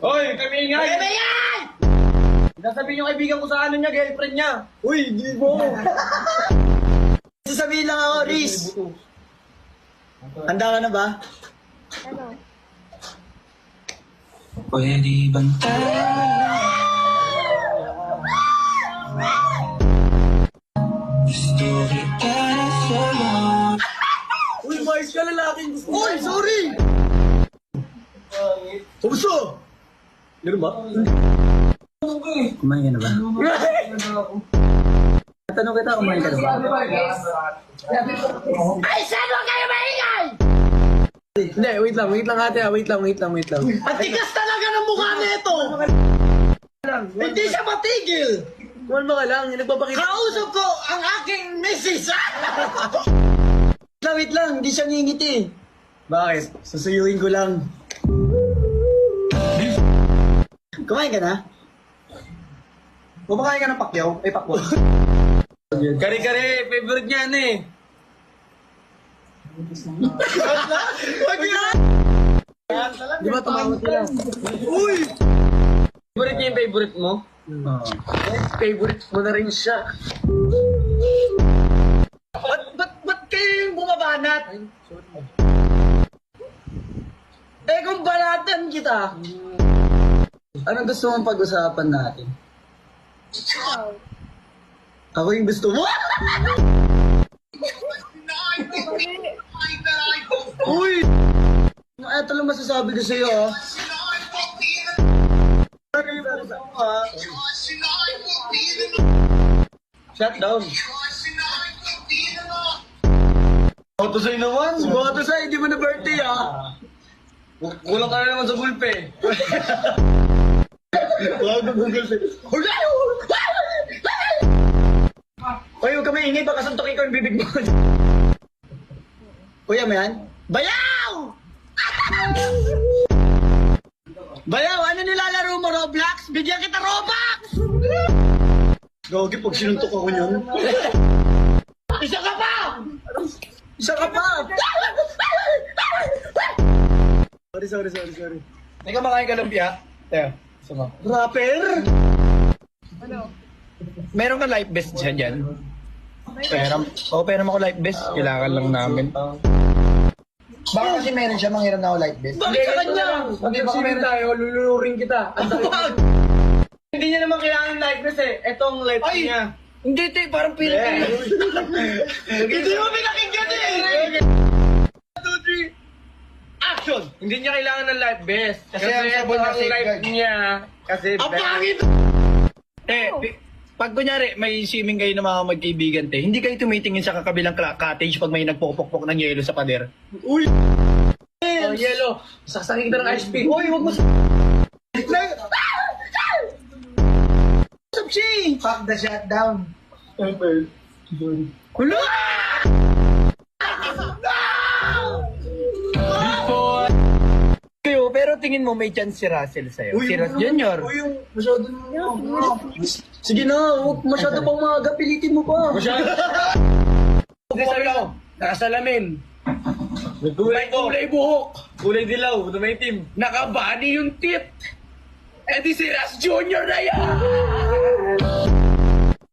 Hoy, kami ingay! Kami ingay! Sasabihin yung kaibigan ko sa ano niya, girlfriend niya. Uy, di mo! Sasabihin lang ako, Riz. Handa ka na ba? Ano? Pwede bang gusto kita na solo. Uy, mais ka lalaking gusto. Uy, sorry! Kumusta? Ganun ba? Kumain ka na ba? Tanong kita, kumain ka na ba? Ay, saan mo kayo maingay? Hindi, wait lang ate, wait lang. Ang tigas talaga ng mukha nito! Hindi siya matigil! Kumalma ka lang, nagpapakita. Kausap ko ang aking misis! Wait lang, hindi siya ngingiti. Bakit? Susuyuin ko lang. Kumain ka na? Kumakain ka ng pakyaw? Ay, pakwan. Kare-kare, favorite niya ano eh. Wag yan! Di ba tumawag sila? Uy! Favorite niya yung favorite mo? Oo. Favorite mo na rin siya. Ba't kayo yung bumabanat? Eh kung banatan kita. Anong gusto mong pag-usapan natin? Ikaw. Ako yung gusto mo? Uy! Ito lang masasabi ko sa'yo, ah. Shut down. Boto sa'yo naman. Boto sa'yo, hindi mo na birthday, ah. Kulang ka na naman sa gulpe. Wag mo Google sa'yo. Hoy, huwag ka maingay, baka suntokin ko yung bibig mo. Kuya mo yan? Bayaw! Bayaw, ano nilalaro mo, Roblox? Bigyan kita Robux! Gagi, pag sinuntok ako niyan. Isa ka pa! Isa ka pa! Sorry. Teka, makain ka lumpia. Teka, sama. Rapper? Ano? Meron ka life vest dyan? Pera mo ko life vest. Kailangan lang namin. Baka kasi meron siya, manghiram na ako like this. Bakit sa kanya? Hindi baka meron tayo, lulunurin kita. Hindi niya naman kailangan life vest eh. Etong life niya. Hindi ito eh, parang Pilipino. Hindi mo pinakinggan eh! 1, 2, 3. Action! Hindi niya kailangan ng life vest. Kasi ang sabon na life niya. Kasi ang pangit! Pag kunyari may swimming kayo ng mga magkaibigan, hindi kayo tumitingin sa kakabilang cottage pag may nagpupukpok ng yelo sa pader. Uy! Oh, yelo! Sasakin kita ng ice pick. Uy, huwag mo sa... Subsi! Fuck the shutdown. Hula! Pero tingin mo may chance si Russell sa'yo. Si Russell Junior. Uy, yung masyado naman. Sige na, huwag masyado pang maaga, pilitin mo pa. Hindi sabi ako, nakasalamin. Kulay buhok. Kulay dilaw, dumaitim. Nakabani yung tit. Eh di si Russ Junior na yan!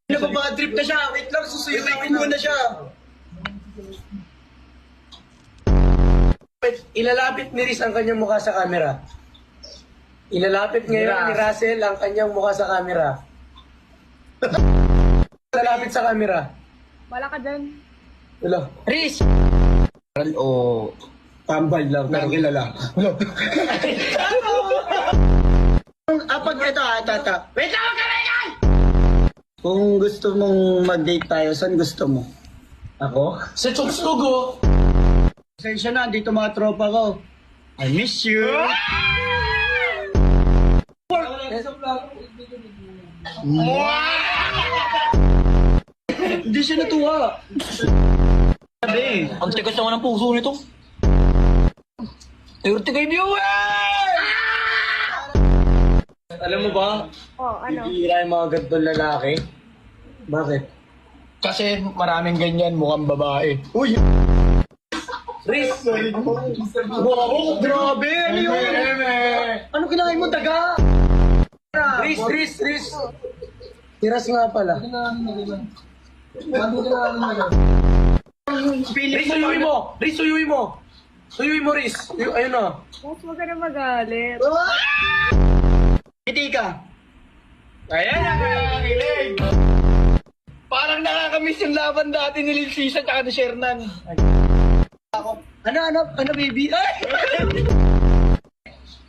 Nababad trip na siya, wait lang, susuyuin mo na siya. Ilalapit ni Riz ang kanyang mukha sa camera. Ilalapit ngayon ni Russell ang kanyang mukha sa camera. Ilalapit sa camera. Wala ka dyan. Wala. Riz! O... Tambay lang, pero kilala. Pag ito tata. Wait lang, wag ka maingay! Kung gusto mong mag-date tayo, saan gusto mo? Ako? Sa Choksugo! Pasensya na, dito mga tropa ko. I miss you. Hindi siya natuwa. Sabi, ang tigas naman ng puso nito. 30k viewers! Alam mo ba, Oh, ano? bibira yung mga gantong lalaki. Bakit? Kasi maraming ganyan, mukhang babae. Uy! Riz! Wow, grabe! Ano yun? Ano mo daga! Riz. Tiras nga pala. Riz, suyuin mo. Suyuin mo, Riz. Ayun na. Boss, huwag ka na magalit. Hindi ka. Ayan ang kakakilig. Parang nakakamiss yung laban dati ni Lil Sisa at ni Shernan. Ano, baby? Ay!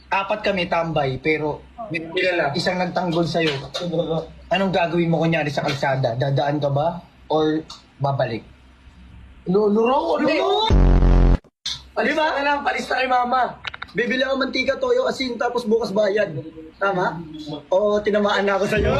Apat kami tambay, pero isang nagtanggol sa'yo. Anong gagawin mo kunyari sa kalsada? Dadaan ka ba? Or babalik? Luro! Palista ka lang, palista kay mama. Bibili ako mantika, toyo, asin, tapos bukas bayad. Tama? Oo, tinamaan na ako sa'yo.